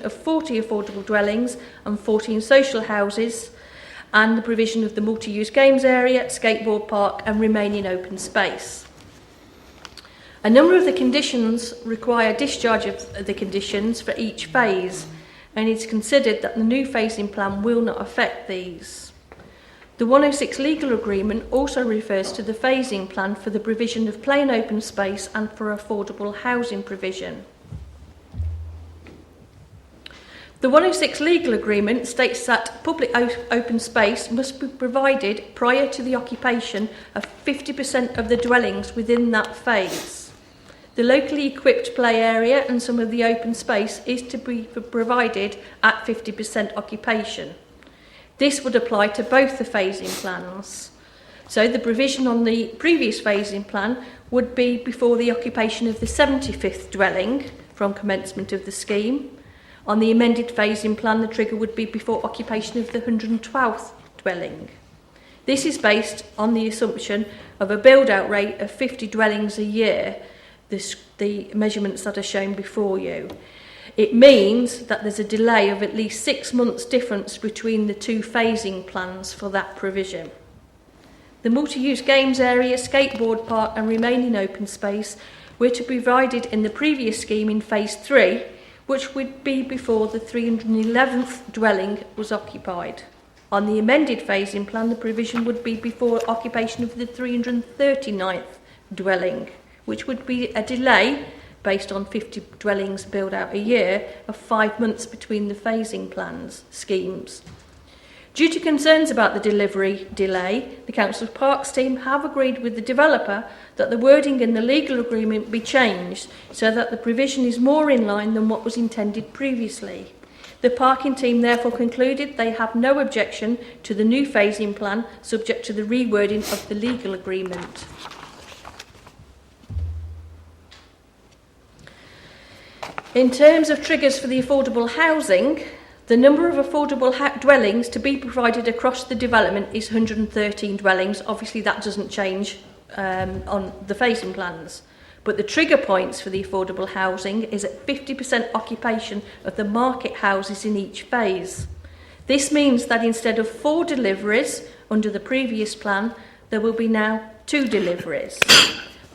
provision of 40 affordable dwellings and 14 social houses, and the provision of the multi-use games area, skateboard park and remaining open space. A number of the conditions require discharge of the conditions for each phase, and it's considered that the new phasing plan will not affect these. The 106 legal agreement also refers to the phasing plan for the provision of plain open space and for affordable housing provision. The 106 legal agreement states that public open space must be provided prior to the occupation of 50% of the dwellings within that phase. The locally equipped play area and some of the open space is to be provided at 50% occupation. This would apply to both the phasing plans. So the provision on the previous phasing plan would be before the occupation of the 75th dwelling from commencement of the scheme. On the amended phasing plan, the trigger would be before occupation of the 112th dwelling. This is based on the assumption of a build-out rate of 50 dwellings a year, the measurements that are shown before you. It means that there's a delay of at least 6 months difference between the two phasing plans for that provision. The multi-use games area, skateboard park and remaining open space were to be provided in the previous scheme in phase 3, which would be before the 311th dwelling was occupied. On the amended phasing plan, the provision would be before occupation of the 339th dwelling, which would be a delay based on 50 dwellings built out a year of 5 months between the phasing plans schemes. Due to concerns about the delivery delay, the Council Parks team have agreed with the developer that the wording in the legal agreement be changed so that the provision is more in line than what was intended previously. The parking team therefore concluded they have no objection to the new phasing plan subject to the rewording of the legal agreement. In terms of triggers for the affordable housing, the number of affordable dwellings to be provided across the development is 113 dwellings. Obviously, that doesn't change on the phasing plans. But the trigger points for the affordable housing is at 50% occupation of the market houses in each phase. This means that instead of 4 deliveries under the previous plan, there will be now 2 deliveries.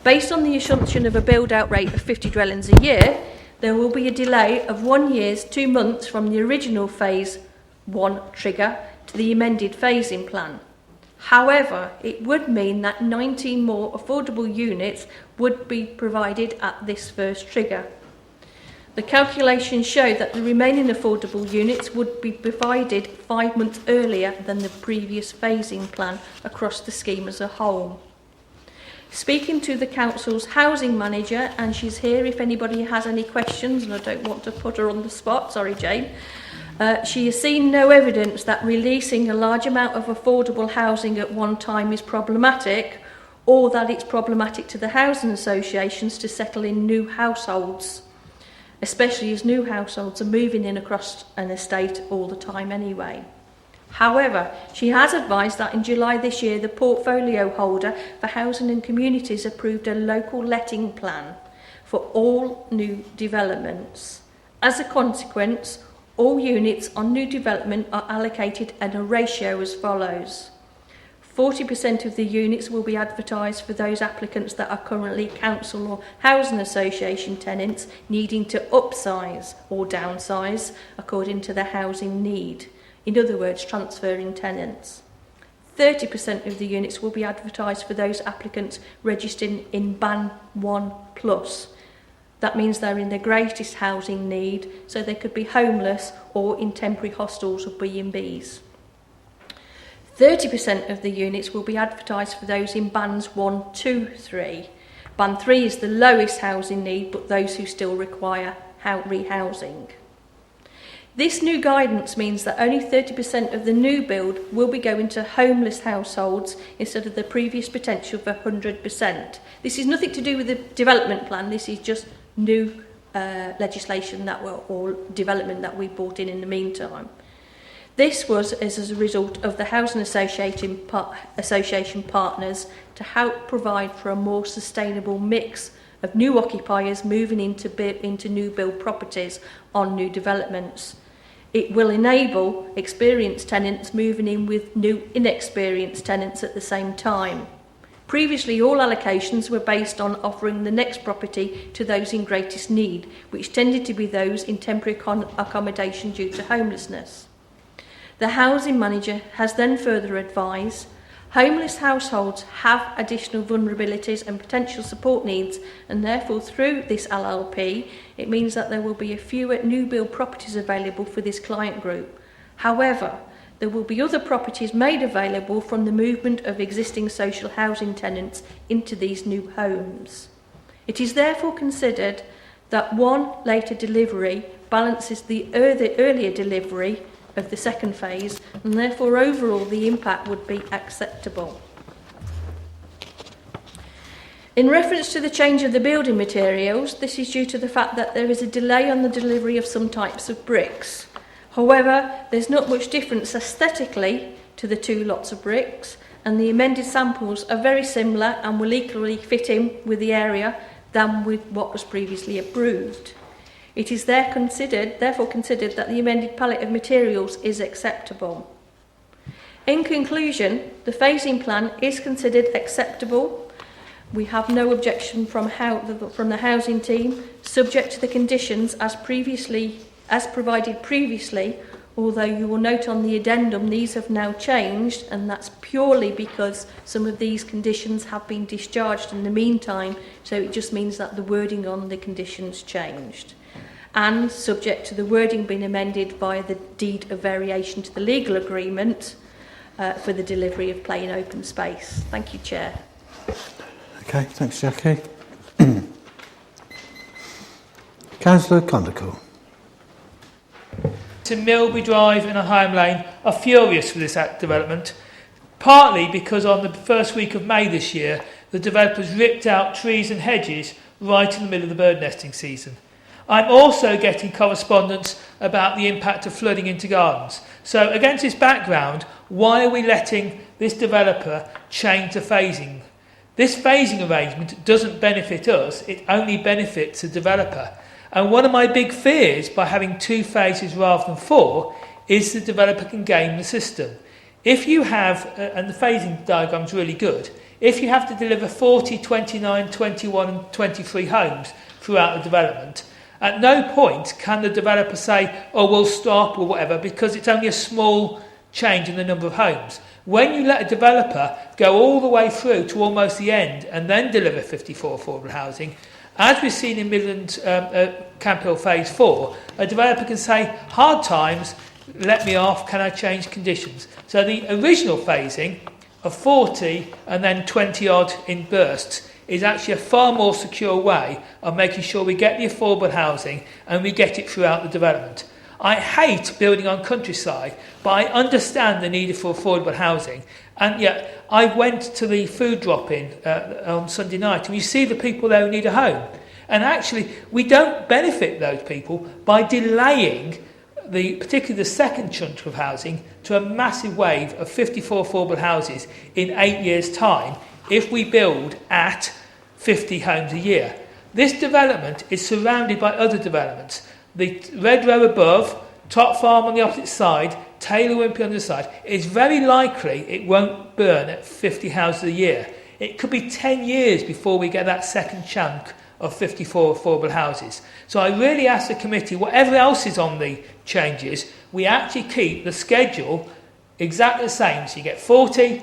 Based on the assumption of a build-out rate of 50 dwellings a year, there will be a delay of 1 year, 2 months from the original phase 1 trigger to the amended phasing plan. However, it would mean that 19 more affordable units would be provided at this first trigger. The calculations show that the remaining affordable units would be provided 5 months earlier than the previous phasing plan across the scheme as a whole. Speaking to the council's housing manager, and she's here if anybody has any questions, and I don't want to put her on the spot, sorry Jane, she has seen no evidence that releasing a large amount of affordable housing at one time is problematic, or that it's problematic to the housing associations to settle in new households, especially as new households are moving in across an estate all the time anyway. However, she has advised that in July this year, the portfolio holder for Housing and Communities approved a local letting plan for all new developments. As a consequence, all units on new development are allocated at a ratio as follows. 40% of the units will be advertised for those applicants that are currently council or housing association tenants needing to upsize or downsize according to their housing need. In other words, transferring tenants. 30% of the units will be advertised for those applicants registered in Ban 1+. That means they're in their greatest housing need, so they could be homeless or in temporary hostels or B&Bs. 30% of the units will be advertised for those in Bans 1, 2, 3. Ban 3 is the lowest housing need, but those who still require rehousing. This new guidance means that only 30% of the new build will be going to homeless households instead of the previous potential for 100%. This is nothing to do with the development plan, this is just new legislation or development that we brought in the meantime. This was as a result of the Housing Association partners to help provide for a more sustainable mix of new occupiers moving into new build properties on new developments. It will enable experienced tenants moving in with new inexperienced tenants at the same time. Previously, all allocations were based on offering the next property to those in greatest need, which tended to be those in temporary accommodation due to homelessness. The housing manager has then further advised homeless households have additional vulnerabilities and potential support needs, and therefore through this LLP it means that there will be fewer new build properties available for this client group. However, there will be other properties made available from the movement of existing social housing tenants into these new homes. It is therefore considered that one later delivery balances the earlier delivery of the second phase, and therefore overall the impact would be acceptable. In reference to the change of the building materials, this is due to the fact that there is a delay on the delivery of some types of bricks. However, there's not much difference aesthetically to the two lots of bricks, and the amended samples are very similar and will equally fit in with the area than with what was previously approved. It is therefore considered that the amended palette of materials is acceptable. In conclusion, the phasing plan is considered acceptable. We have no objection from the housing team, subject to the conditions as provided previously, although you will note on the addendum these have now changed, and that's purely because some of these conditions have been discharged in the meantime, so it just means that the wording on the conditions changed. And subject to the wording being amended via the deed of variation to the legal agreement for the delivery of plain open space. Thank you, Chair. Okay, thanks, Jackie. Councillor Condicle. To Milby Drive and Home Lane are furious for this development, partly because on the first week of May this year, the developers ripped out trees and hedges right in the middle of the bird nesting season. I'm also getting correspondence about the impact of flooding into gardens. So against this background, why are we letting this developer change the phasing? This phasing arrangement doesn't benefit us, it only benefits the developer. And one of my big fears by having two phases rather than four is the developer can game the system. If you have, and the phasing diagram is really good, if you have to deliver 40, 29, 21 and 23 homes throughout the development, at no point can the developer say, oh, we'll stop or whatever, because it's only a small change in the number of homes. When you let a developer go all the way through to almost the end and then deliver 54 affordable housing, as we've seen in Midland Camp Hill Phase 4, a developer can say, hard times, let me off, can I change conditions? So the original phasing of 40 and then 20 odd in bursts is actually a far more secure way of making sure we get the affordable housing and we get it throughout the development. I hate building on countryside, but I understand the need for affordable housing. And yet, I went to the food drop-in on Sunday night, and you see the people there who need a home. And actually, we don't benefit those people by delaying particularly the second chunk of housing to a massive wave of 54 affordable houses in 8 years' time if we build at 50 homes a year. This development is surrounded by other developments. The red row above, Top Farm on the opposite side, Taylor Wimpey on the side, it's very likely it won't burn at 50 houses a year. It could be 10 years before we get that second chunk of 54 affordable houses. So I really ask the committee, whatever else is on the changes, we actually keep the schedule exactly the same. So you get 40,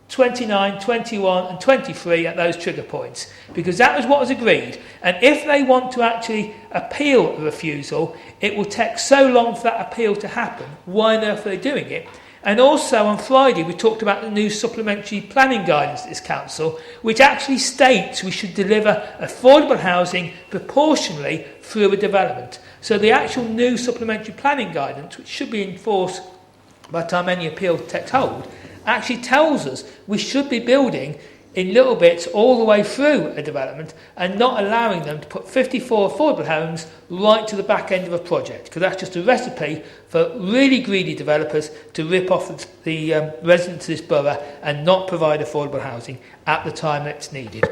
29, 21 and 23 at those trigger points, because that was what was agreed. And if they want to actually appeal a refusal, it will take so long for that appeal to happen. Why on earth are they doing it? And also on Friday we talked about the new supplementary planning guidance to this council, which actually states we should deliver affordable housing proportionally through a development. So the actual new supplementary planning guidance, which should be enforced by the time any appeal takes hold, actually tells us we should be building in little bits all the way through a development and not allowing them to put 54 affordable homes right to the back end of a project, because that's just a recipe for really greedy developers to rip off the residents of this borough and not provide affordable housing at the time it's needed.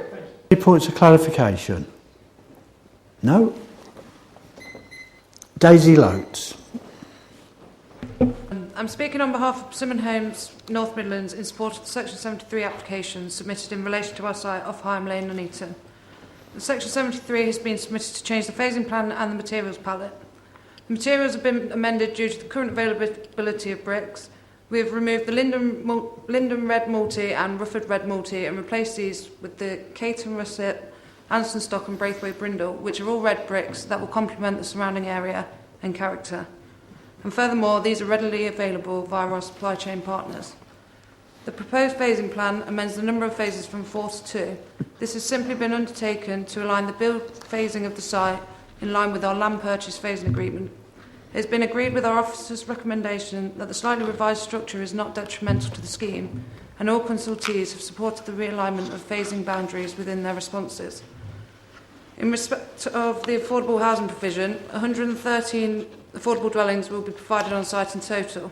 3 points of clarification. No. Daisy Lotes. I'm speaking on behalf of Persimmon Homes, North Midlands, in support of the Section 73 application submitted in relation to our site off Higham Lane, Nuneaton. The Section 73 has been submitted to change the phasing plan and the materials palette. The materials have been amended due to the current availability of bricks. We have removed the Linden Red Multi and Rufford Red Multi and replaced these with the Caton Russet, Anston Stock and Braithwaite Brindle, which are all red bricks that will complement the surrounding area and character. And furthermore, these are readily available via our supply chain partners. The proposed phasing plan amends the number of phases from 4 to 2. This has simply been undertaken to align the build phasing of the site in line with our land purchase phasing agreement. It has been agreed with our officer's recommendation that the slightly revised structure is not detrimental to the scheme, and all consultees have supported the realignment of phasing boundaries within their responses. In respect of the affordable housing provision, 113 affordable dwellings will be provided on site in total.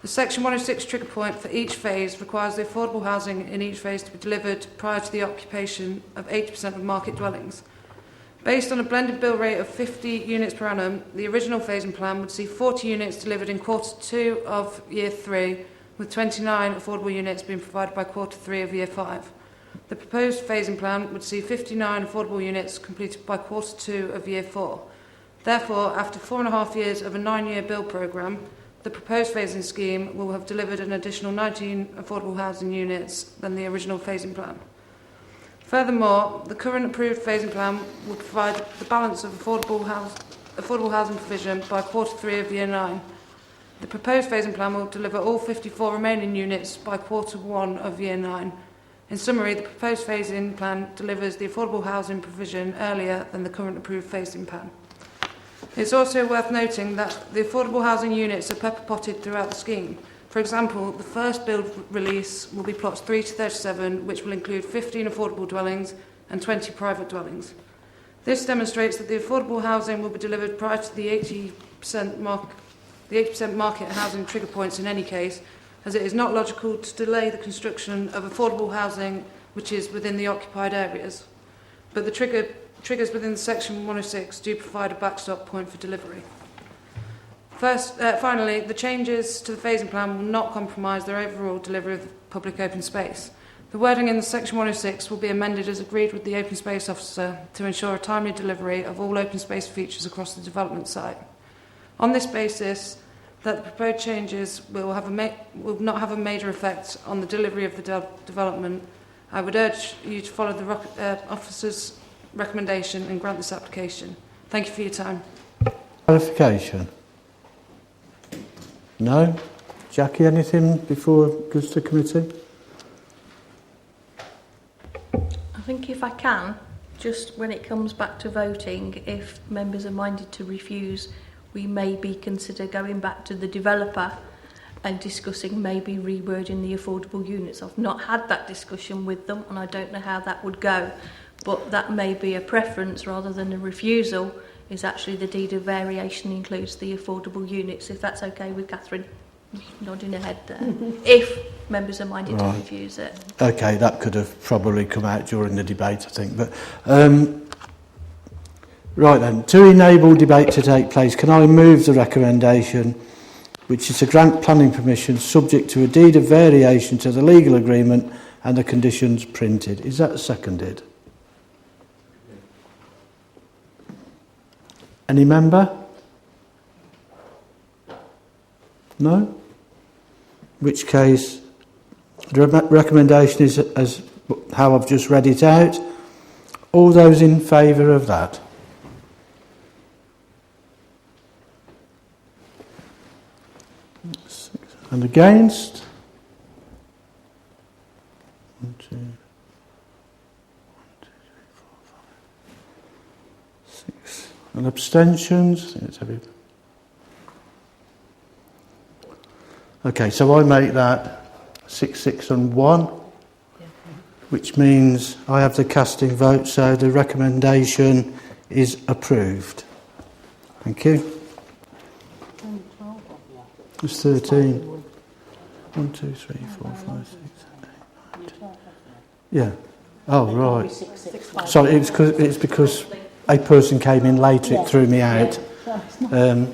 The Section 106 trigger point for each phase requires the affordable housing in each phase to be delivered prior to the occupation of 80% of market dwellings. Based on a blended bill rate of 50 units per annum, the original phasing plan would see 40 units delivered in quarter 2 of year 3, with 29 affordable units being provided by quarter 3 of year 5. The proposed phasing plan would see 59 affordable units completed by quarter 2 of year 4. Therefore, after 4.5 years of a 9-year build programme, the proposed phasing scheme will have delivered an additional 19 affordable housing units than the original phasing plan. Furthermore, the current approved phasing plan will provide the balance of affordable housing provision by quarter 3 of year 9. The proposed phasing plan will deliver all 54 remaining units by quarter 1 of year 9. In summary, the proposed phasing plan delivers the affordable housing provision earlier than the current approved phasing plan. It's also worth noting that the affordable housing units are pepper-potted throughout the scheme. For example, the first build release will be plots 3 to 37, which will include 15 affordable dwellings and 20 private dwellings. This demonstrates that the affordable housing will be delivered prior to the 80% market housing trigger points in any case, as it is not logical to delay the construction of affordable housing which is within the occupied areas. But the triggers within the Section 106 do provide a backstop point for delivery. Finally, the changes to the phasing plan will not compromise their overall delivery of public open space. The wording in the Section 106 will be amended as agreed with the Open Space Officer to ensure a timely delivery of all open space features across the development site. On this basis, that the proposed changes will not have a major effect on the delivery of the development, I would urge you to follow the Officer's recommendation and grant this application. Thank you for your time. Clarification? No? Jackie, anything before it goes to committee? I think if I can, just when it comes back to voting, if members are minded to refuse, we maybe consider going back to the developer and discussing maybe rewording the affordable units. I've not had that discussion with them and I don't know how that would go, but that may be a preference rather than a refusal, is actually the deed of variation includes the affordable units, if that's okay with Catherine. Nodding her head there. If members are minded to refuse it. Okay, that could have probably come out during the debate, I think. But right then, to enable debate to take place, can I move the recommendation, which is to grant planning permission subject to a deed of variation to the legal agreement and the conditions printed? Is that seconded? Any member? No? In which case, the recommendation is as how I've just read it out. All those in favour of that? And against? 1, 2, 1, 2, 3, 4, 5, 6. And abstentions? Okay, so I make that 6, 6 and 1, which means I have the casting vote, so the recommendation is approved. Thank you. It's 13. 1, 2, 3, 4, 5, 6, 8, 9, 10. Yeah. Oh, right. Sorry, it's because a person came in later, it threw me out. Yeah.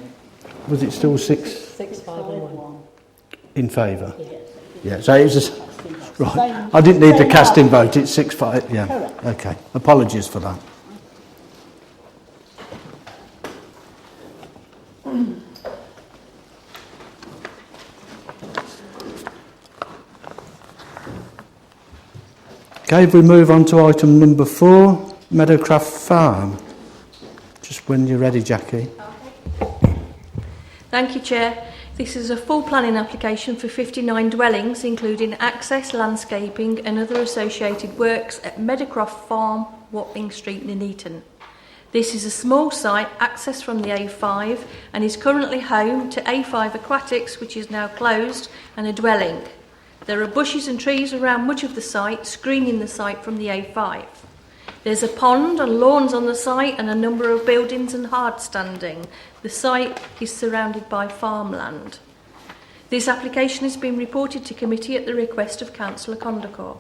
Was it still 6 6-5-1. in favour? Yes. Yeah, so it was just... Right, I didn't need the casting vote, it's 6-5, yeah. Correct. Okay, apologies for that. Okay, if we move on to item number 4, Meadowcraft Farm. Just when you're ready, Jackie. Thank you, Chair. This is a full planning application for 59 dwellings, including access, landscaping and other associated works at Meadowcraft Farm, Watling Street, Nuneaton. This is a small site accessed from the A5 and is currently home to A5 Aquatics, which is now closed, and a dwelling. There are bushes and trees around much of the site, screening the site from the A5. There's a pond and lawns on the site and a number of buildings and hardstanding. The site is surrounded by farmland. This application has been reported to committee at the request of Councillor Condacor.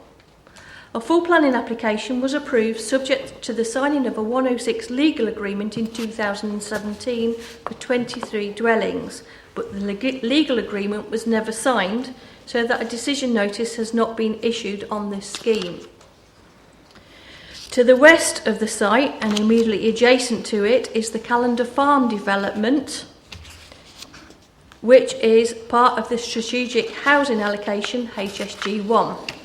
A full planning application was approved subject to the signing of a 106 legal agreement in 2017 for 23 dwellings, but the legal agreement was never signed, so that a decision notice has not been issued on this scheme. To the west of the site and immediately adjacent to it is the Calendar Farm development, which is part of the Strategic Housing Allocation HSG1.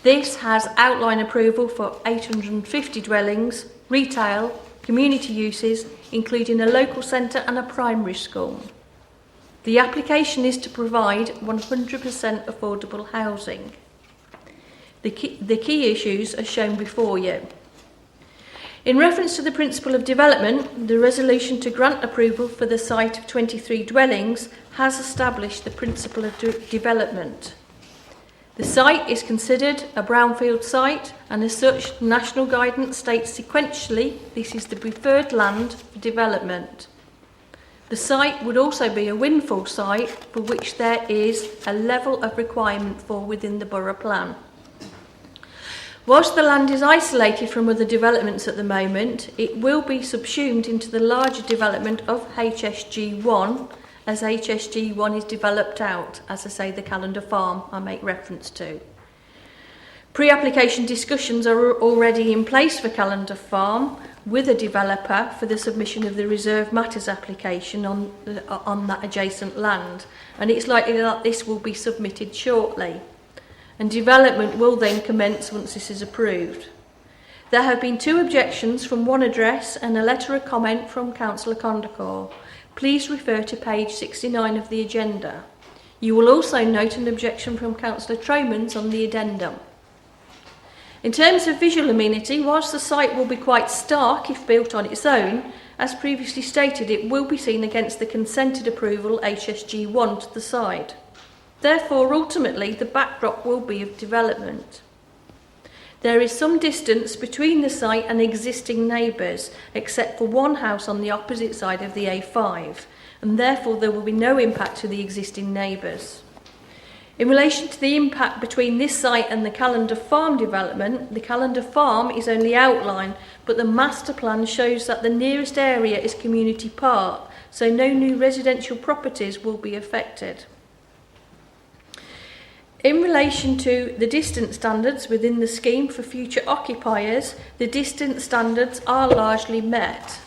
This has outline approval for 850 dwellings, retail, community uses, including a local centre and a primary school. The application is to provide 100% affordable housing. The key issues are shown before you. In reference to the principle of development, the resolution to grant approval for the site of 23 dwellings has established the principle of development. The site is considered a brownfield site, and as such, national guidance states sequentially this is the preferred land for development. The site would also be a windfall site for which there is a level of requirement for within the borough plan. Whilst the land is isolated from other developments at the moment, it will be subsumed into the larger development of HSG1 as HSG1 is developed out, as I say, the Calendar Farm I make reference to. Pre-application discussions are already in place for Calendar Farm with a developer for the submission of the Reserve Matters application on that adjacent land, and it's likely that this will be submitted shortly, and development will then commence once this is approved. There have been 2 objections from one address and a letter of comment from Councillor Condacor. Please refer to page 69 of the agenda. You will also note an objection from Councillor Tromans on the addendum. In terms of visual amenity, whilst the site will be quite stark if built on its own, as previously stated, it will be seen against the consented approval HSG1 to the side. Therefore, ultimately, the backdrop will be of development. There is some distance between the site and existing neighbours, except for one house on the opposite side of the A5, and therefore there will be no impact to the existing neighbours. In relation to the impact between this site and the Calendar Farm development, the Calendar Farm is only outlined, but the master plan shows that the nearest area is Community Park, so no new residential properties will be affected. In relation to the distance standards within the scheme for future occupiers, the distance standards are largely met.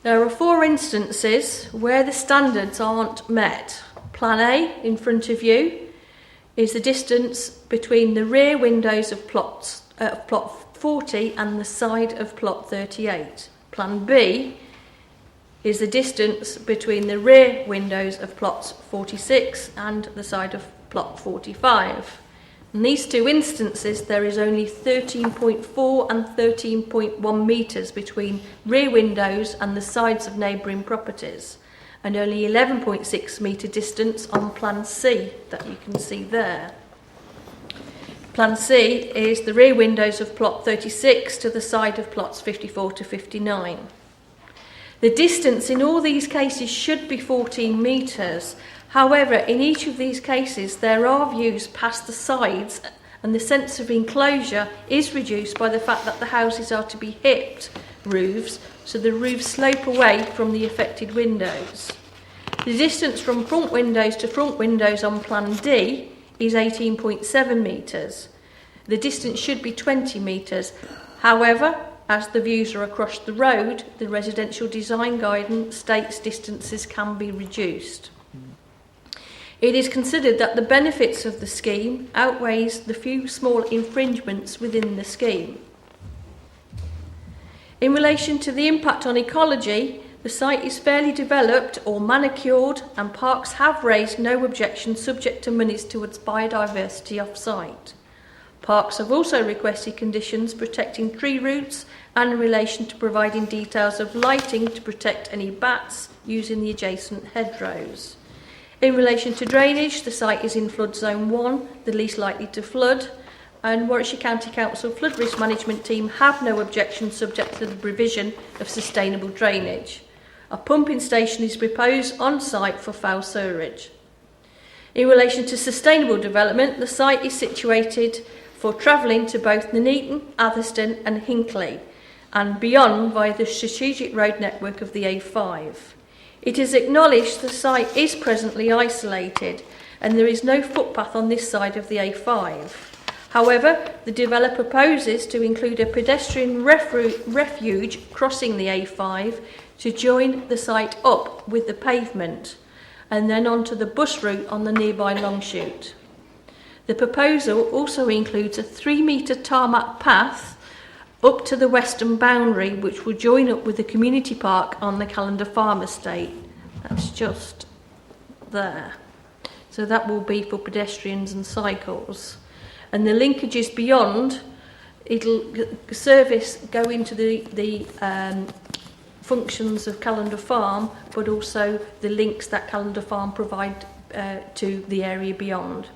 There are 4 instances where the standards aren't met. Plan A, in front of you, is the distance between the rear windows of plot 40 and the side of plot 38. Plan B is the distance between the rear windows of plots 46 and the side of plot 45. In these 2 instances, there is only 13.4 and 13.1 metres between rear windows and the sides of neighbouring properties, and only 11.6 metre distance on Plan C that you can see there. Plan C is the rear windows of plot 36 to the side of plots 54 to 59. The distance in all these cases should be 14 metres. However, in each of these cases, there are views past the sides and the sense of enclosure is reduced by the fact that the houses are to be hipped roofs, so the roofs slope away from the affected windows. The distance from front windows to front windows on Plan D is 18.7 metres. The distance should be 20 metres. However, as the views are across the road, the residential design guidance states distances can be reduced. It is considered that the benefits of the scheme outweighs the few small infringements within the scheme. In relation to the impact on ecology, the site is fairly developed or manicured, and parks have raised no objection subject to monies towards biodiversity off-site. Parks have also requested conditions protecting tree roots and in relation to providing details of lighting to protect any bats using the adjacent hedgerows. In relation to drainage, the site is in flood zone 1, the least likely to flood, and Warwickshire County Council Flood Risk Management Team have no objection subject to the provision of sustainable drainage. A pumping station is proposed on site for foul sewerage. In relation to sustainable development, the site is situated for travelling to both Nuneaton, Atherstone and Hinckley, and beyond via the strategic road network of the A5. It is acknowledged the site is presently isolated and there is no footpath on this side of the A5. However, the developer proposes to include a pedestrian refuge crossing the A5 to join the site up with the pavement and then onto the bus route on the nearby Longshoot. The proposal also includes a 3-metre tarmac path up to the western boundary, which will join up with the community park on the Callender Farm estate. That's just there. So that will be for pedestrians and cycles. And the linkages beyond, it'll service go into the functions of Callender Farm, but also the links that Callender Farm provide to the area beyond.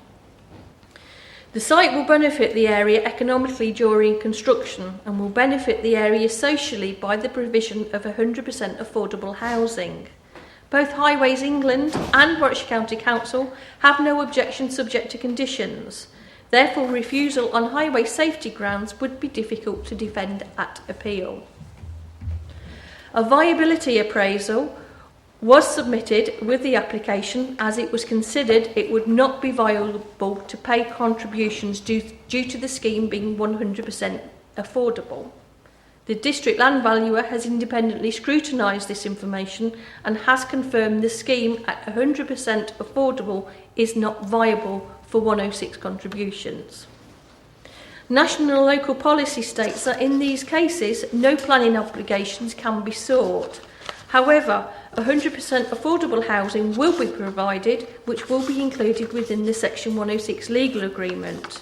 The site will benefit the area economically during construction and will benefit the area socially by the provision of 100% affordable housing. Both Highways England and Warwickshire County Council have no objection subject to conditions. Therefore, refusal on highway safety grounds would be difficult to defend at appeal. A viability appraisal was submitted with the application as it was considered it would not be viable to pay contributions due to the scheme being 100% affordable. The district land valuer has independently scrutinised this information and has confirmed the scheme at 100% affordable is not viable for 106 contributions. National and local policy states that in these cases no planning obligations can be sought. However, 100% affordable housing will be provided, which will be included within the Section 106 legal agreement.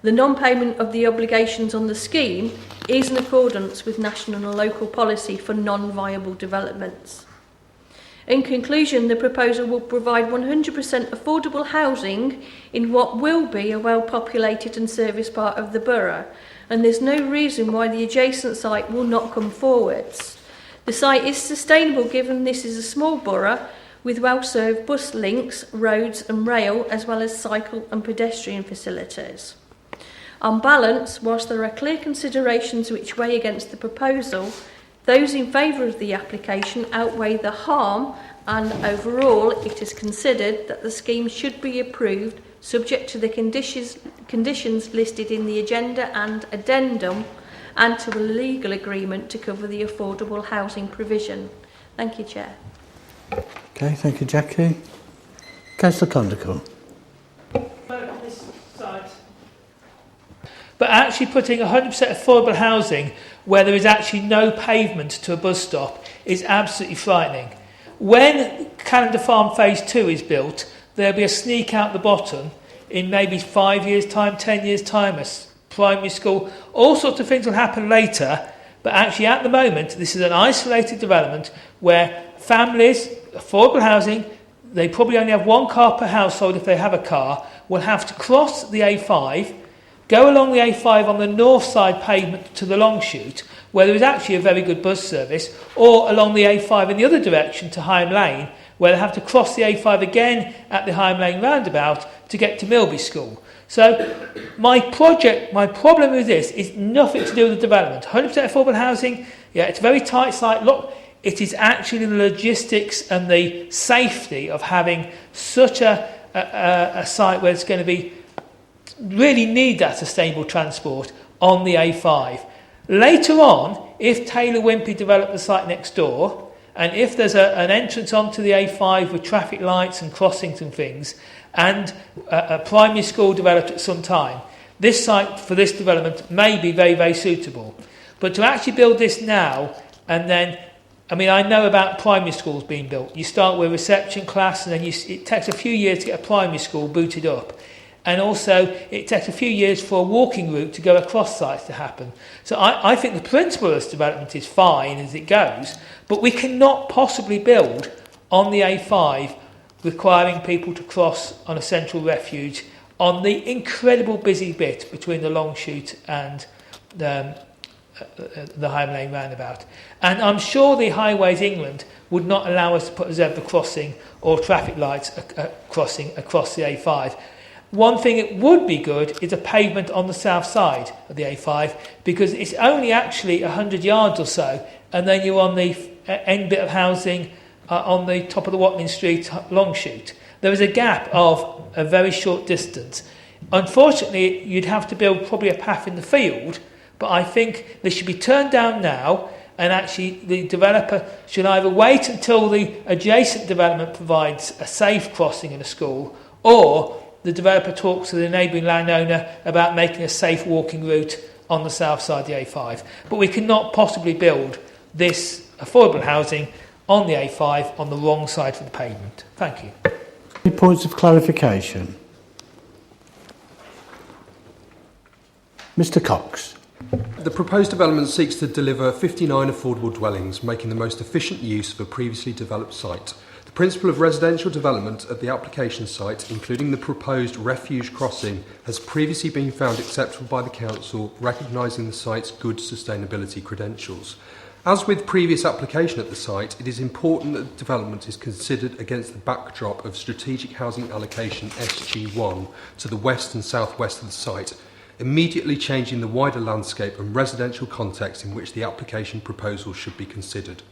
The non-payment of the obligations on the scheme is in accordance with national and local policy for non-viable developments. In conclusion, the proposal will provide 100% affordable housing in what will be a well-populated and serviced part of the borough, and there's no reason why the adjacent site will not come forwards. The site is sustainable given this is a small borough with well-served bus links, roads and rail, as well as cycle and pedestrian facilities. On balance, whilst there are clear considerations which weigh against the proposal, those in favour of the application outweigh the harm, and overall it is considered that the scheme should be approved subject to the conditions listed in the agenda and addendum and to a legal agreement to cover the affordable housing provision. Thank you, Chair. Okay, thank you, Jackie. Councillor Condicle. But actually putting 100% affordable housing where there is actually no pavement to a bus stop is absolutely frightening. When Callender Farm Phase 2 is built, there'll be a sneak out the bottom in maybe 5 years' time, 10 years' time, a primary school. All sorts of things will happen later, but actually at the moment, this is an isolated development where families, affordable housing, they probably only have one car per household if they have a car, will have to cross the A5, go along the A5 on the north side pavement to the Longshoot, where there is actually a very good bus service, or along the A5 in the other direction to Hyme Lane, where they have to cross the A5 again at the Hime Lane roundabout to get to Milby School. So my problem with this is nothing to do with the development. 100% affordable housing, yeah, it's a very tight site. Look, it is actually the logistics and the safety of having such a site where it's going to be really need that sustainable transport on the A5. Later on, if Taylor Wimpey develop the site next door, and if there's an entrance onto the A5 with traffic lights and crossings and things, and a primary school developed at some time, this site for this development may be very, very suitable. But to actually build this now, and then, I mean, I know about primary schools being built. You start with reception class, and then it takes a few years to get a primary school booted up. And also, it takes a few years for a walking route to go across sites to happen. So I think the principle of this development is fine as it goes, but we cannot possibly build on the A5 requiring people to cross on a central refuge on the incredible busy bit between the Longshoot and the Hime Lane roundabout. And I'm sure the Highways England would not allow us to put a zebra crossing or traffic lights crossing across the A5. One thing that would be good is a pavement on the south side of the A5, because it's only actually 100 yards or so, and then you're on the end bit of housing on the top of the Watling Street Longshoot. There is a gap of a very short distance. Unfortunately, you'd have to build probably a path in the field, but I think this should be turned down now, and actually the developer should either wait until the adjacent development provides a safe crossing in a school, or the developer talks to the neighbouring landowner about making a safe walking route on the south side of the A5. But we cannot possibly build this affordable housing on the A5 on the wrong side of the pavement. Thank you. Any points of clarification? Mr. Cox. The proposed development seeks to deliver 59 affordable dwellings, making the most efficient use of a previously developed site. The principle of residential development at the application site, including the proposed refuge crossing, has previously been found acceptable by the council, recognising the site's good sustainability credentials. As with previous application at the site, it is important that the development is considered against the backdrop of strategic housing allocation SG1 to the west and southwest of the site, immediately changing the wider landscape and residential context in which the application proposal should be considered.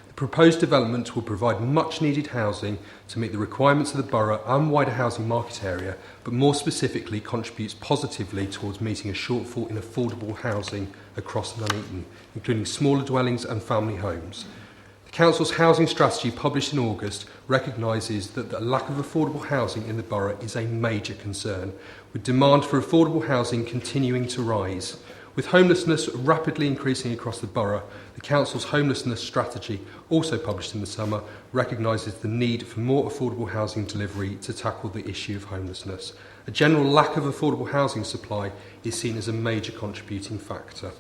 The proposed development will provide much needed housing to meet the requirements of the borough and wider housing market area, but more specifically contributes positively towards meeting a shortfall in affordable housing across Nuneaton, including smaller dwellings and family homes. The Council's housing strategy published in August recognises that the lack of affordable housing in the borough is a major concern, with demand for affordable housing continuing to rise. With homelessness rapidly increasing across the borough, the Council's homelessness strategy, also published in the summer, recognises the need for more affordable housing delivery to tackle the issue of homelessness. A general lack of affordable housing supply is seen as a major contributing factor.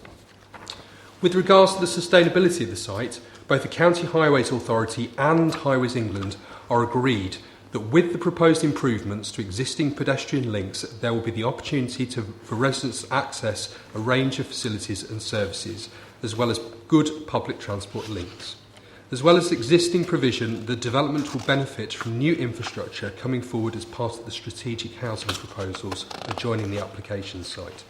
With regards to the sustainability of the site, both the County Highways Authority and Highways England are agreed that with the proposed improvements to existing pedestrian links, there will be the opportunity for residents to access a range of facilities and services, as well as good public transport links. As well as existing provision, the development will benefit from new infrastructure coming forward as part of the strategic housing proposals adjoining the application site,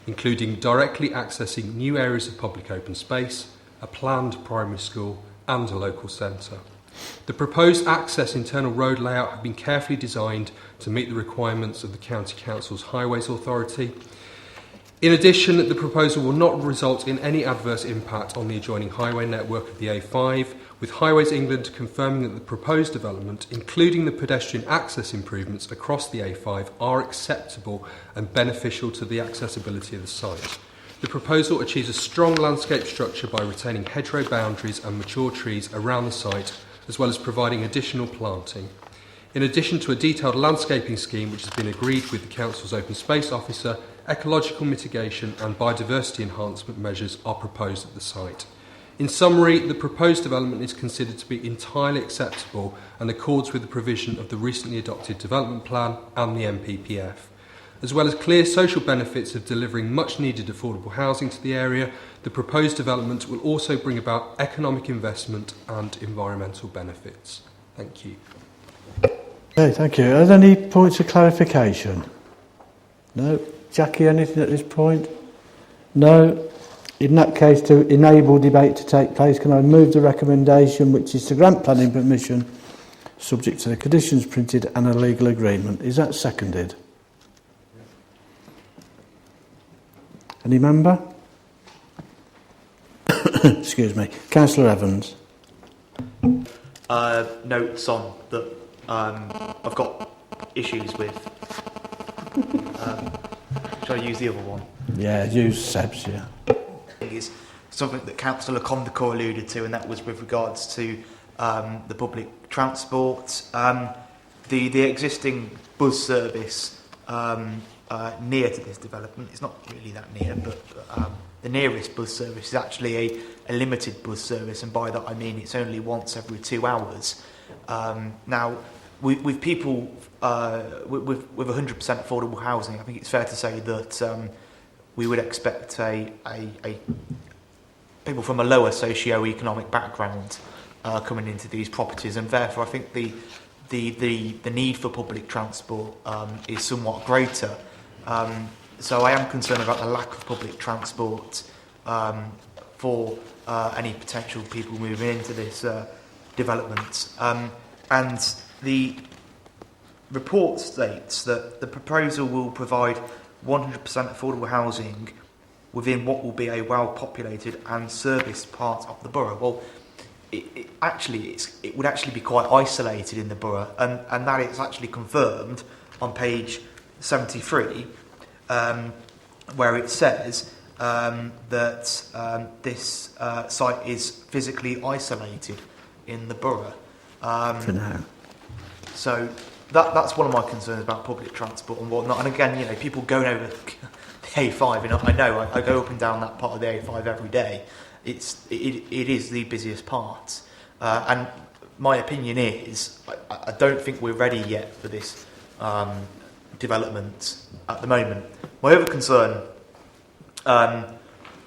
including directly accessing new areas of public open space, a planned primary school and a local centre. The proposed access internal road layout have been carefully designed to meet the requirements of the County Council's Highways Authority. In addition, the proposal will not result in any adverse impact on the adjoining highway network of the A5, with Highways England confirming that the proposed development, including the pedestrian access improvements across the A5, are acceptable and beneficial to the accessibility of the site. The proposal achieves a strong landscape structure by retaining hedgerow boundaries and mature trees around the site, as well as providing additional planting. In addition to a detailed landscaping scheme which has been agreed with the Council's Open Space Officer, ecological mitigation and biodiversity enhancement measures are proposed at the site. In summary, the proposed development is considered to be entirely acceptable and accords with the provision of the recently adopted development plan and the MPPF. As well as clear social benefits of delivering much needed affordable housing to the area, the proposed development will also bring about economic investment and environmental benefits. Thank you. Okay, thank you. Are there any points of clarification? No? Jackie, anything at this point? No? In that case, to enable debate to take place, can I move the recommendation, which is to grant planning permission, subject to the conditions printed and a legal agreement? Is that seconded? Any member? Excuse me. Councillor Evans. Notes on that I've got issues with. Shall I use the other one? Yeah, use Seb's, yeah. Is something that Councillor Condacor alluded to, and that was with regards to the public transport. The existing bus service near to this development, it's not really that near, but the nearest bus service is actually a limited bus service, and by that I mean it's only once every 2 hours. Now, with people with 100% affordable housing, I think it's fair to say that we would expect a people from a lower socio-economic background coming into these properties, and therefore I think the need for public transport is somewhat greater. So I am concerned about the lack of public transport for any potential people moving into this development. And the report states that the proposal will provide 100% affordable housing within what will be a well-populated and serviced part of the borough. Well, it would actually be quite isolated in the borough, and that is actually confirmed on page 73, where it says that this site is physically isolated in the borough. For now. So that's one of my concerns about public transport and whatnot. And again, you know, people going over the A5, and I go up and down that part of the A5 every day. It is the busiest part, and my opinion is I don't think we're ready yet for this development at the moment. My other concern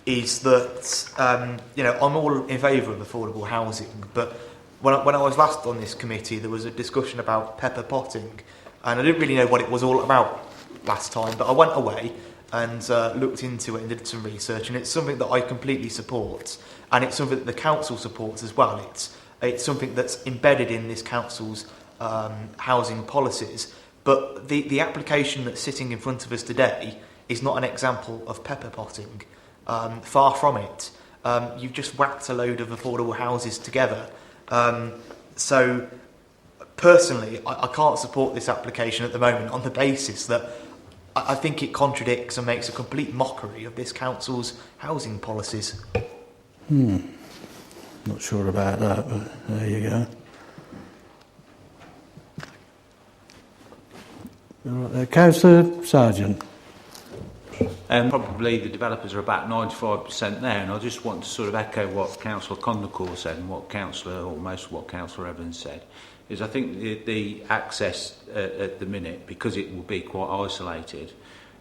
is that I'm all in favour of affordable housing, but when I was last on this committee, there was a discussion about pepper potting, and I didn't really know what it was all about last time, but I went away and looked into it and did some research, and it's something that I completely support, and it's something that the council supports as well. It's something that's embedded in this council's housing policies, but the application that's sitting in front of us today is not an example of pepper potting. Far from it. You've just whacked a load of affordable houses together. So personally, I can't support this application at the moment on the basis that I think it contradicts and makes a complete mockery of this council's housing policies. Not sure about that, but there you go. All right there. Councillor Sargent. Probably the developers are about 95% there, and I just want to sort of echo what Councillor Condacor said and what most of what Councillor Evans said, is I think the access at the minute, because it will be quite isolated,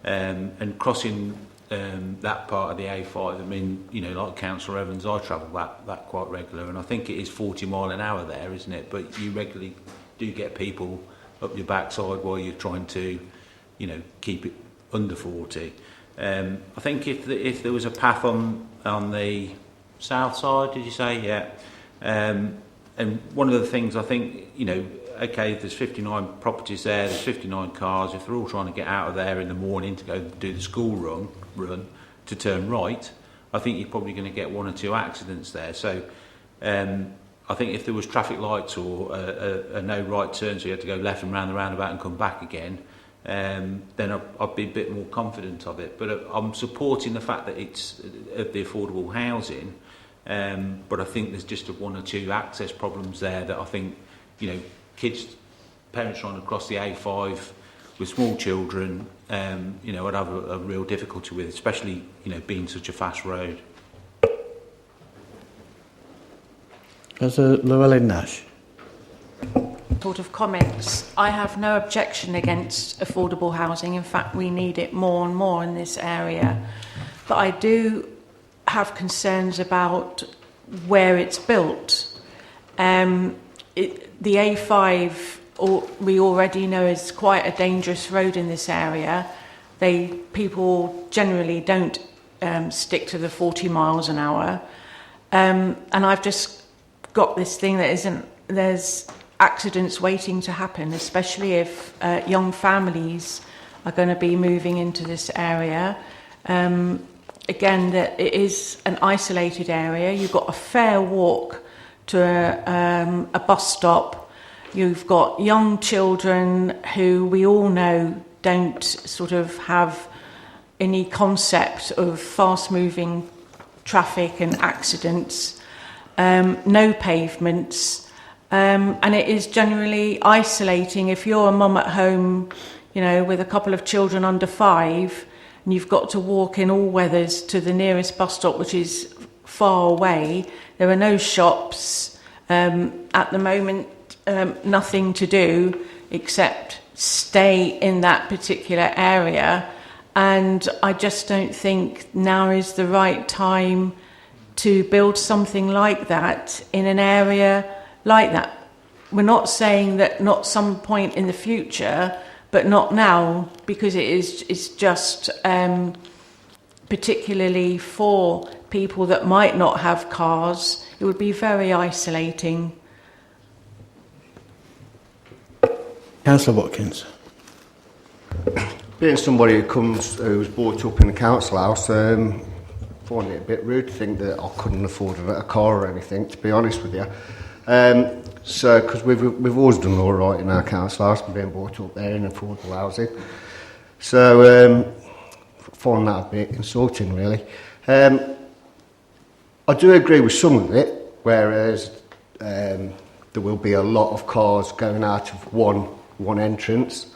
and crossing that part of the A5, I mean, like Councillor Evans, I travel that quite regular, and I think it is 40 mile an hour there, isn't it? But you regularly do get people up your backside while you're trying to, keep it under 40. I think if there was a path on the south side, did you say? Yeah. And one of the things I think, okay, there's 59 properties there, there's 59 cars. If they're all trying to get out of there in the morning to go do the school run to turn right, I think you're probably going to get 1 or 2 accidents there. So I think if there was traffic lights or a no right turn, so you had to go left and round the roundabout and come back again, then I'd be a bit more confident of it. But I'm supporting the fact that it's the affordable housing, but I think there's just 1 or 2 access problems there that I think, parents trying to cross the A5 with small children, I'd have a real difficulty with, especially, being such a fast road. Llewellyn Nash. Sort of comments. I have no objection against affordable housing. In fact, we need it more and more in this area. But I do have concerns about where it's built. the A5, we already know is quite a dangerous road in this area. People generally don't stick to the 40 miles an hour. And I've just got this thing that there's accidents waiting to happen, especially if young families are going to be moving into this area. Again, that it is an isolated area. You've got a fair walk to a bus stop. You've got young children who we all know don't sort of have any concept of fast-moving traffic and accidents. No pavements. And it is generally isolating. If you're a mum at home, with a couple of children under 5, and you've got to walk in all weathers to the nearest bus stop, which is far away. There are no shops. At the moment, nothing to do except stay in that particular area. And I just don't think now is the right time to build something like that in an area like that. We're not saying that not some point in the future, but not now, because it's just particularly for people that might not have cars, it would be very isolating. Councillor Watkins. Being somebody who was brought up in a council house, find it a bit rude to think that I couldn't afford a car or anything, to be honest with you. So, because we've always done all right in our council house, being brought up there in affordable housing. So, find that a bit insulting, really. I do agree with some of it, whereas there will be a lot of cars going out of one entrance.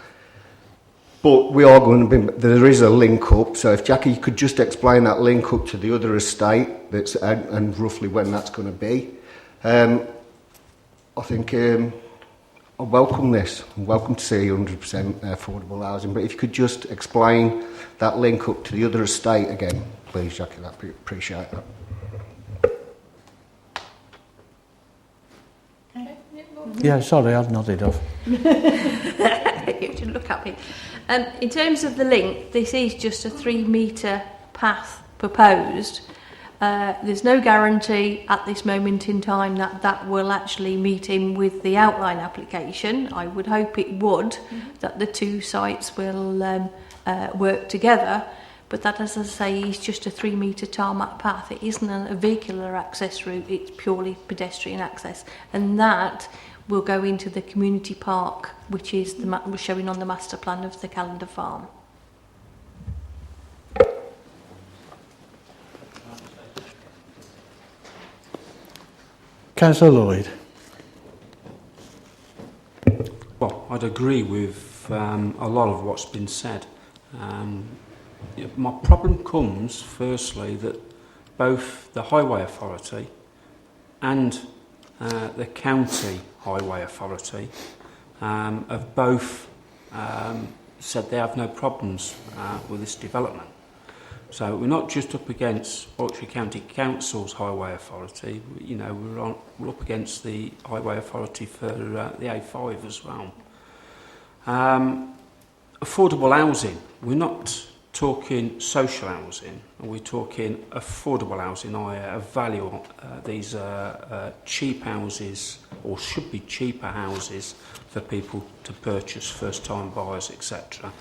But we are going to be, there is a link up, so if Jackie could just explain that link up to the other estate and roughly when that's going to be. I think I welcome this. I'm welcome to see 100% affordable housing, but if you could just explain that link up to the other estate again, please, Jackie, I'd appreciate that. Yeah, sorry, I've nodded off. You didn't look at me. In terms of the link, this is just a 3-metre path proposed. There's no guarantee at this moment in time that will actually meet in with the outline application. I would hope it would, that the two sites will work together. But that, as I say, is just a 3-metre tarmac path. It isn't a vehicular access route, it's purely pedestrian access. And that will go into the community park, which is showing on the master plan of the Calendar Farm. Councillor Lloyd. Well, I'd agree with a lot of what's been said. My problem comes, firstly, that both the Highway Authority and the County Highway Authority have both said they have no problems with this development. So we're not just up against Warwickshire County Council's Highway Authority, we're up against the Highway Authority for the A5 as well. Affordable housing, we're not talking social housing, we're talking affordable housing. I value these cheap houses, or should be cheaper houses for people to purchase, first-time buyers, etc.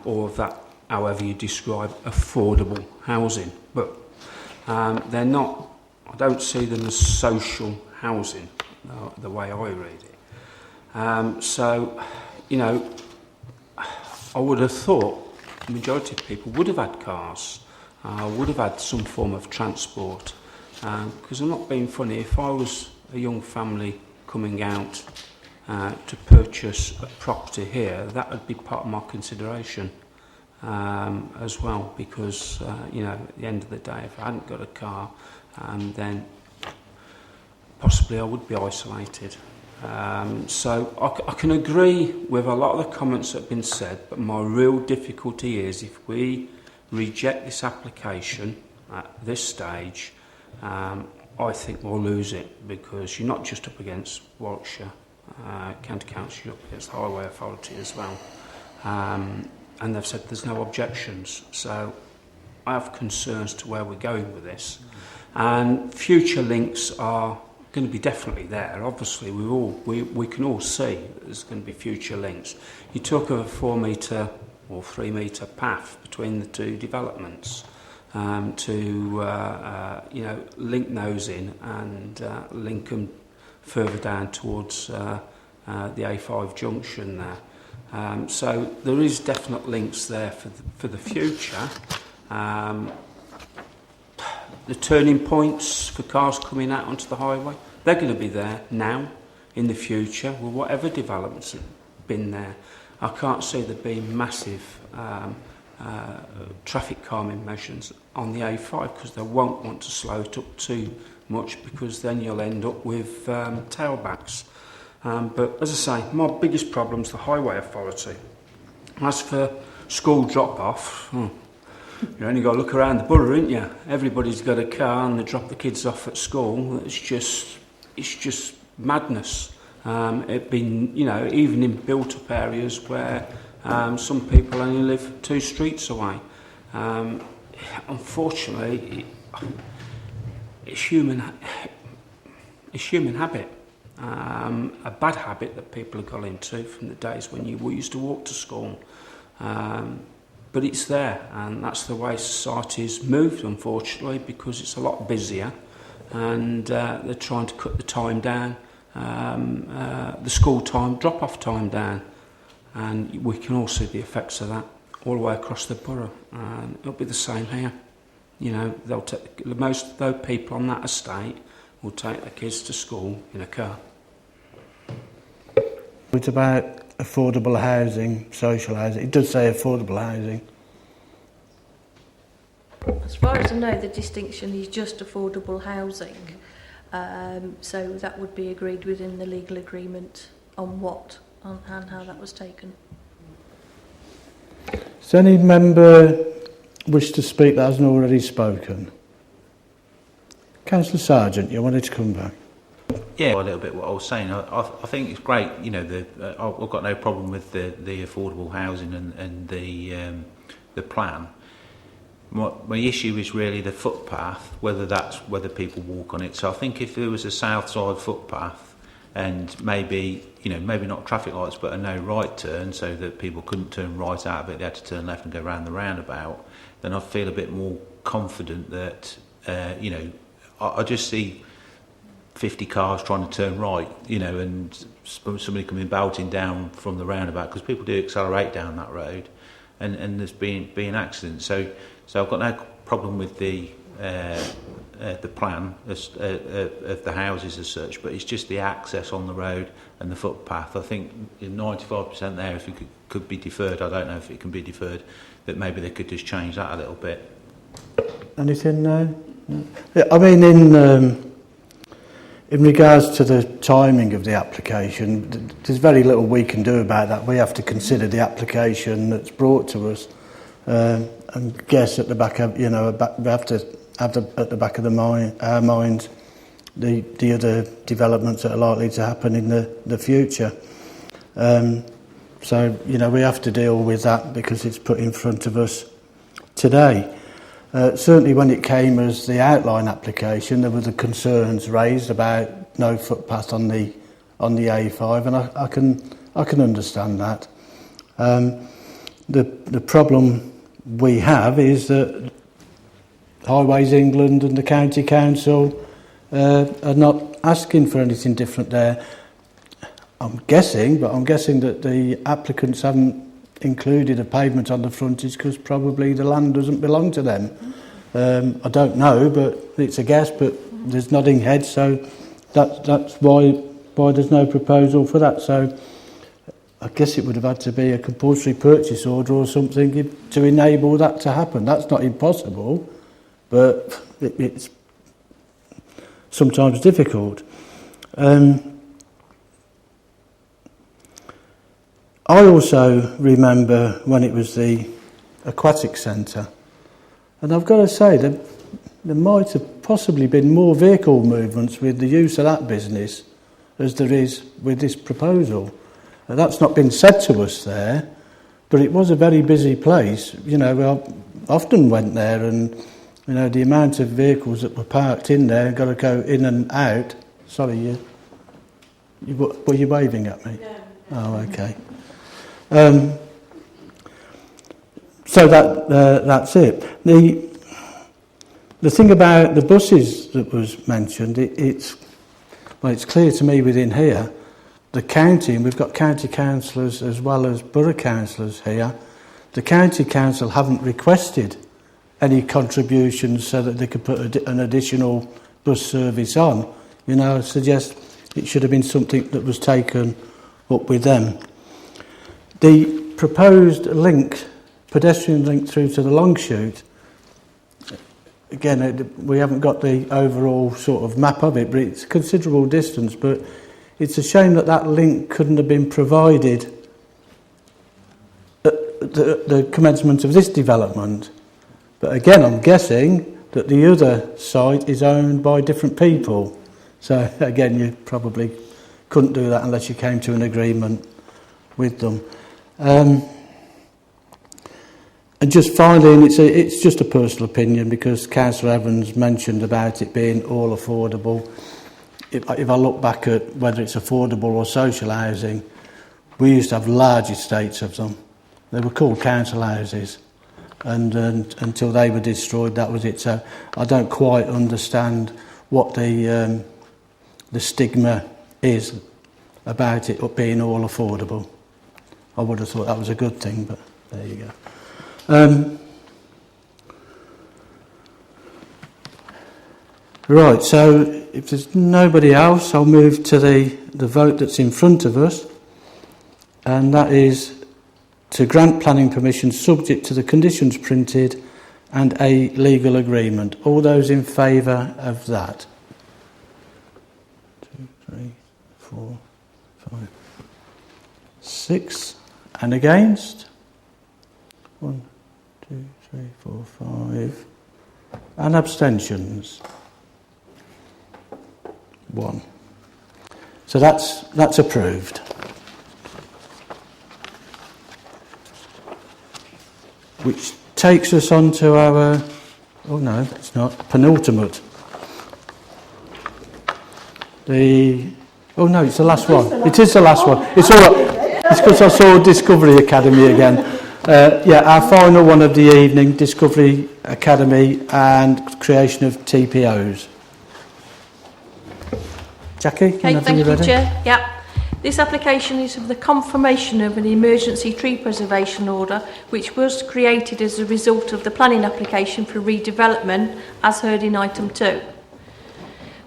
Or that, however you describe affordable housing, but they're not, I don't see them as social housing the way I read it. So, I would have thought the majority of people would have had cars, would have had some form of transport, because I'm not being funny, if I was a young family coming out to purchase a property here, that would be part of my consideration. As well, because at the end of the day, if I hadn't got a car, then possibly I would be isolated. So I can agree with a lot of the comments that have been said, but my real difficulty is if we reject this application at this stage, I think we'll lose it, because you're not just up against Warwickshire County Council, you're up against the Highway Authority as well. And they've said there's no objections. So I have concerns to where we're going with this. And future links are going to be definitely there. Obviously, we can all see there's going to be future links. You talk of a 4 metre or 3 metre path between the two developments to link those in and link them further down towards the A5 junction there. So there is definite links there for the future. The turning points for cars coming out onto the highway, they're going to be there now, in the future, with whatever developments have been there. I can't see there being massive traffic calming measures on the A5, because they won't want to slow it up too much, because then you'll end up with tailbacks. But as I say, my biggest problem is the Highway Authority. As for school drop-off, you only got to look around the borough, ain't you? Everybody's got a car and they drop the kids off at school. It's just madness. It been, even in built-up areas where some people only live 2 streets away. Unfortunately, it's human habit. A bad habit that people have got into from the days when we used to walk to school. But it's there, and that's the way society's moved, unfortunately, because it's a lot busier, and they're trying to cut the time down, the school time, drop-off time down, and we can all see the effects of that all the way across the borough, and it'll be the same here. They'll take most of those people on that estate will take their kids to school in a car. It's about affordable housing, social housing. It does say affordable housing. As far as I know, the distinction is just affordable housing. So that would be agreed within the legal agreement on and how that was taken. Does any member wish to speak that hasn't already spoken? Councillor Sargent, you wanted to come back. Yeah, a little bit what I was saying. I think it's great. I've got no problem with the affordable housing and the plan. My issue is really the footpath, whether people walk on it. So I think if there was a south side footpath and maybe not traffic lights but a no right turn, so that people couldn't turn right out of it, they had to turn left and go round the roundabout, then I feel a bit more confident that I just see 50 cars trying to turn right, and somebody coming belting down from the roundabout, because people do accelerate down that road, and there's been accidents. So I've got no problem with the plan of the houses as such, but it's just the access on the road and the footpath. I think 95% there, if it could be deferred, I don't know if it can be deferred, that maybe they could just change that a little bit. Anything? No? Yeah, I mean, in regards to the timing of the application, there's very little we can do about that. We have to consider the application that's brought to us, and guess at the back of, we have to have at the back of our minds the other developments that are likely to happen in the future. So we have to deal with that because it's put in front of us today. Certainly when it came as the outline application, there were the concerns raised about no footpath on the A5, and I can understand that. The problem we have is that Highways England and the County Council are not asking for anything different there. I'm guessing that the applicants haven't included a pavement on the frontage because probably the land doesn't belong to them. I don't know, but it's a guess, but there's nodding heads, so that's why there's no proposal for that. So I guess it would have had to be a compulsory purchase order or something to enable that to happen. That's not impossible, but it's sometimes difficult. I also remember when it was the aquatic centre, and I've got to say that there might have possibly been more vehicle movements with the use of that business as there is with this proposal. That's not been said to us there, but it was a very busy place. You know, I often went there, and you know the amount of vehicles that were parked in there, got to go in and out. Sorry, were you waving at me? No. Oh, okay. So that's it. The thing about the buses that was mentioned, it's clear to me within here, the county, and we've got county councillors as well as borough councillors here, the county council haven't requested any contributions so that they could put an additional bus service on. You know, I suggest it should have been something that was taken up with them. The proposed link, pedestrian link through to the Longshoot, again, we haven't got the overall sort of map of it, but it's a considerable distance. But it's a shame that that link couldn't have been provided at the commencement of this development. But again, I'm guessing that the other site is owned by different people. So again, you probably couldn't do that unless you came to an agreement with them. And just finally, and it's just a personal opinion, because Councillor Evans mentioned about it being all affordable. If I look back at whether it's affordable or social housing, we used to have large estates of them. They were called council houses, and until they were destroyed, that was it. So I don't quite understand what the stigma is about it being all affordable. I would have thought that was a good thing, but there you go. Right, so if there's nobody else, I'll move to the vote that's in front of us, and that is to grant planning permission subject to the conditions printed and a legal agreement. All those in favour of that? 2, 3, 4, 5, 6. And against? 1, 2, 3, 4, 5. And abstentions? 1. So that's approved. Which takes us on to our, oh no, it's not, penultimate. Oh no, it's the last one. It is the last one. It's all right. It's because I saw Discovery Academy again. Our final one of the evening, Discovery Academy and creation of TPOs. Jackie, okay, thank you, Chair. Yep. This application is of the confirmation of an emergency tree preservation order, which was created as a result of the planning application for redevelopment, as heard in item 2.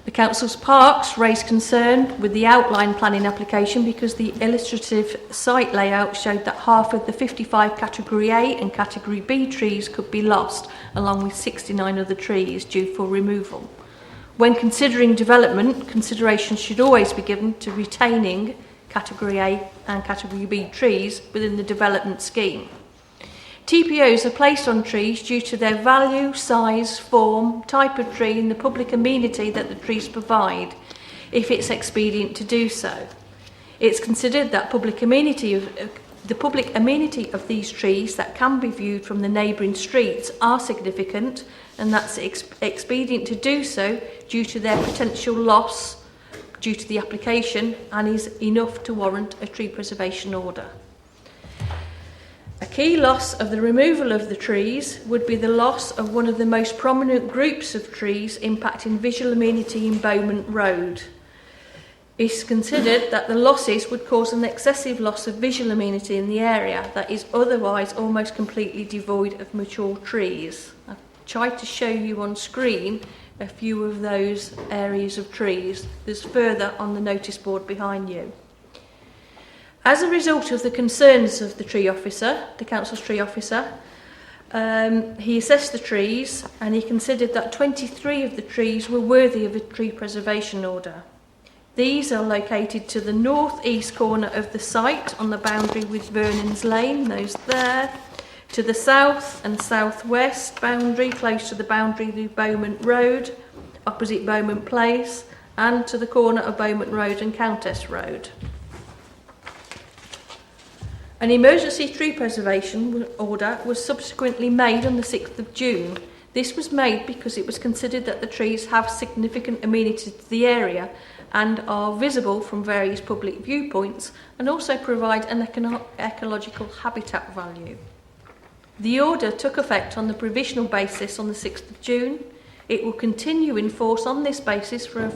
The Council's Parks raised concern with the outline planning application because the illustrative site layout showed that half of the 55 Category A and Category B trees could be lost, along with 69 other trees due for removal. When considering development, consideration should always be given to retaining Category A and Category B trees within the development scheme. TPOs are placed on trees due to their value, size, form, type of tree and the public amenity that the trees provide, if it's expedient to do so. It's considered that the public amenity of these trees that can be viewed from the neighbouring streets are significant, and that's expedient to do so due to their potential loss due to the application, and is enough to warrant a tree preservation order. A key loss of the removal of the trees would be the loss of one of the most prominent groups of trees impacting visual amenity in Bowman Road. It's considered that the losses would cause an excessive loss of visual amenity in the area that is otherwise almost completely devoid of mature trees. I've tried to show you on screen a few of those areas of trees. There's further on the notice board behind you. As a result of the concerns of the tree officer, the council's tree officer, he assessed the trees and he considered that 23 of the trees were worthy of a tree preservation order. These are located to the north-east corner of the site on the boundary with Vernon's Lane, those there, to the south and southwest boundary, close to the boundary of Beaumont Road, opposite Beaumont Place, and to the corner of Beaumont Road and Countess Road. An emergency tree preservation order was subsequently made on the 6th of June. This was made because it was considered that the trees have significant amenity to the area and are visible from various public viewpoints and also provide an ecological habitat value. The order took effect on the provisional basis on the 6th of June. It will continue in force on this basis for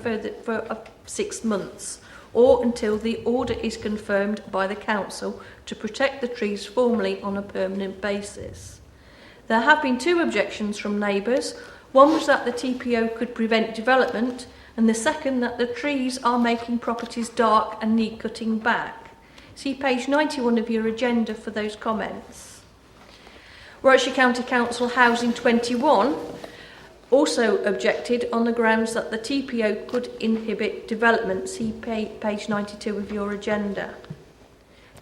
6 months, or until the order is confirmed by the council to protect the trees formally on a permanent basis. There have been 2 objections from neighbours. One was that the TPO could prevent development, and the second that the trees are making properties dark and need cutting back. See page 91 of your agenda for those comments. Warwickshire County Council Housing 21 also objected on the grounds that the TPO could inhibit development. See page 92 of your agenda.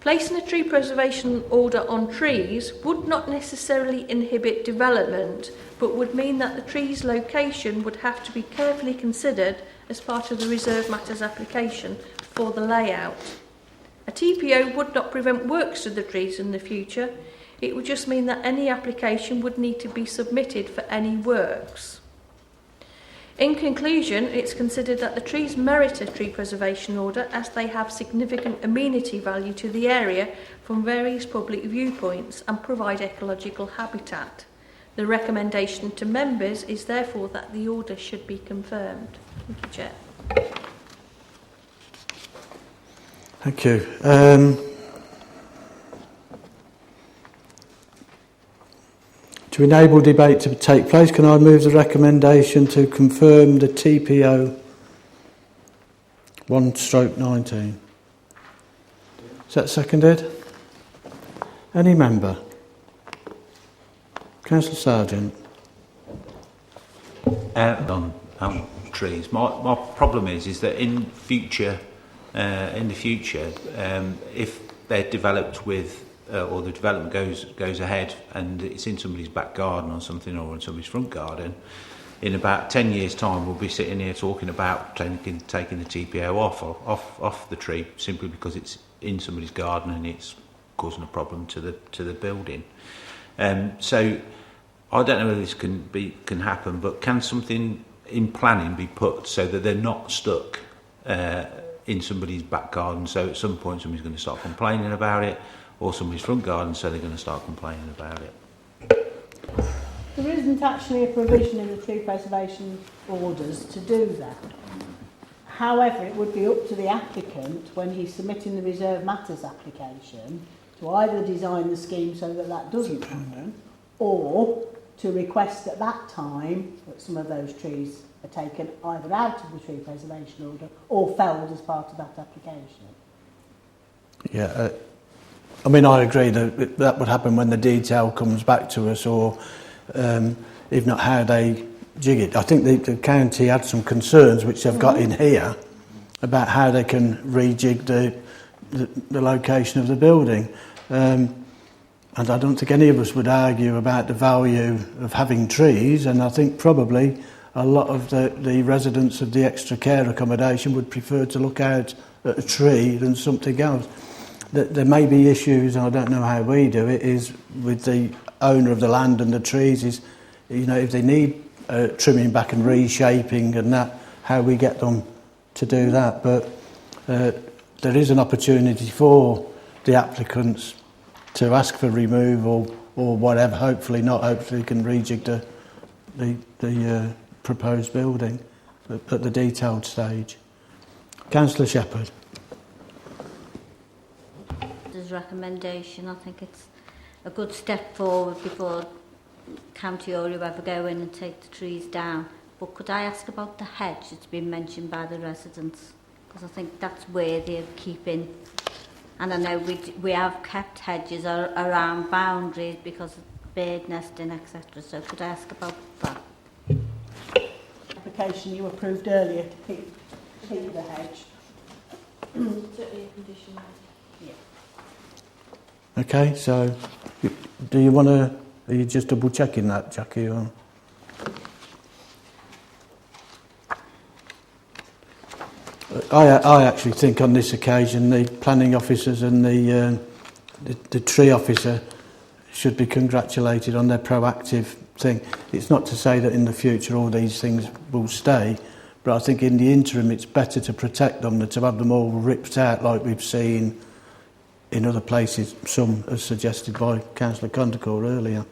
Placing a tree preservation order on trees would not necessarily inhibit development, but would mean that the tree's location would have to be carefully considered as part of the Reserve Matters application for the layout. A TPO would not prevent works to the trees in the future. It would just mean that any application would need to be submitted for any works. In conclusion, it's considered that the trees merit a tree preservation order as they have significant amenity value to the area from various public viewpoints and provide ecological habitat. The recommendation to members is therefore that the order should be confirmed. Thank you, Chair. Thank you. To enable debate to take place, can I move the recommendation to confirm the TPO 1/19? Is that seconded? Any member? Councillor Sargent. On trees, my problem is that in the future, if they're developed with or the development goes ahead and it's in somebody's back garden or something, or in somebody's front garden, in about 10 years' time we'll be sitting here talking about taking the TPO off the tree simply because it's in somebody's garden and it's causing a problem to the building. So I don't know whether this can happen, but can something in planning be put so that they're not stuck in somebody's back garden, so at some point somebody's going to start complaining about it, or somebody's front garden, so they're going to start complaining about it? There isn't actually a provision in the tree preservation orders to do that. However, it would be up to the applicant when he's submitting the Reserve Matters application to either design the scheme so that that doesn't happen, or to request at that time that some of those trees are taken either out of the tree preservation order or felled as part of that application. Yeah, I mean, I agree that that would happen when the detail comes back to us, or if not, how they jig it. I think the county had some concerns, which they've got in here, about how they can rejig the location of the building. And I don't think any of us would argue about the value of having trees, and I think probably a lot of the residents of the extra care accommodation would prefer to look out at a tree than something else. There may be issues, and I don't know how we do it, is with the owner of the land and the trees, is, you know, if they need trimming back and reshaping and that, how we get them to do that. But there is an opportunity for the applicants to ask for removal or whatever. Hopefully not. Hopefully can rejig the proposed building at the detailed stage. Councillor Shepherd. Recommendation. I think it's a good step forward before County Orrery ever go in and take the trees down. But could I ask about the hedge that's been mentioned by the residents? Because I think that's where they're keeping, and I know we have kept hedges around boundaries because of bird nesting, etc. So could I ask about that? Application you approved earlier to keep the hedge. Certainly a condition. Okay, so do you want to... Are you just double checking that, Jackie? Or? I actually think on this occasion the planning officers and the tree officer should be congratulated on their proactive thing. It's not to say that in the future all these things will stay, but I think in the interim it's better to protect them than to have them all ripped out like we've seen in other places, some as suggested by Councillor Condacor earlier.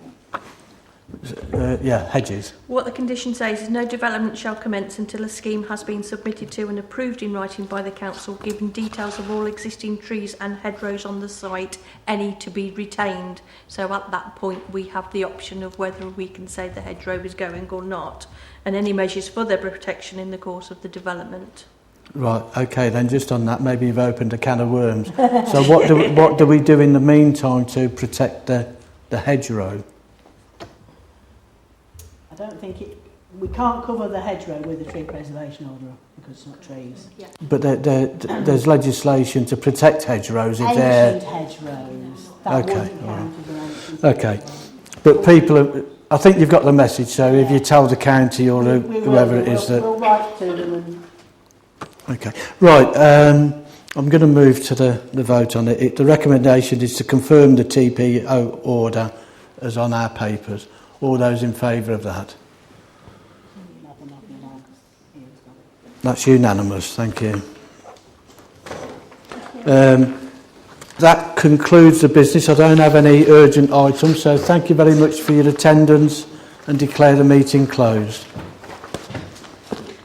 Hedges. What the condition says is no development shall commence until a scheme has been submitted to and approved in writing by the council, giving details of all existing trees and hedgerows on the site, any to be retained. So at that point we have the option of whether we can say the hedgerow is going or not, and any measures for their protection in the course of the development. Right, okay, then just on that, maybe you've opened a can of worms. So what do we do in the meantime to protect the hedgerow? I don't think we can't cover the hedgerow with a tree preservation order because it's not trees. Yeah. But there's legislation to protect hedgerows if they're... Ancient hedgerows. That wouldn't count as an ancient Okay. hedgerow. But people, I think you've got the message, so if you tell the county or whoever it is that... We'll write to them and... Okay. Right, I'm going to move to the vote on it. The recommendation is to confirm the TPO order as on our papers. All those in favour of that? That's unanimous, thank you. That concludes the business. I don't have any urgent items, so thank you very much for your attendance and declare the meeting closed.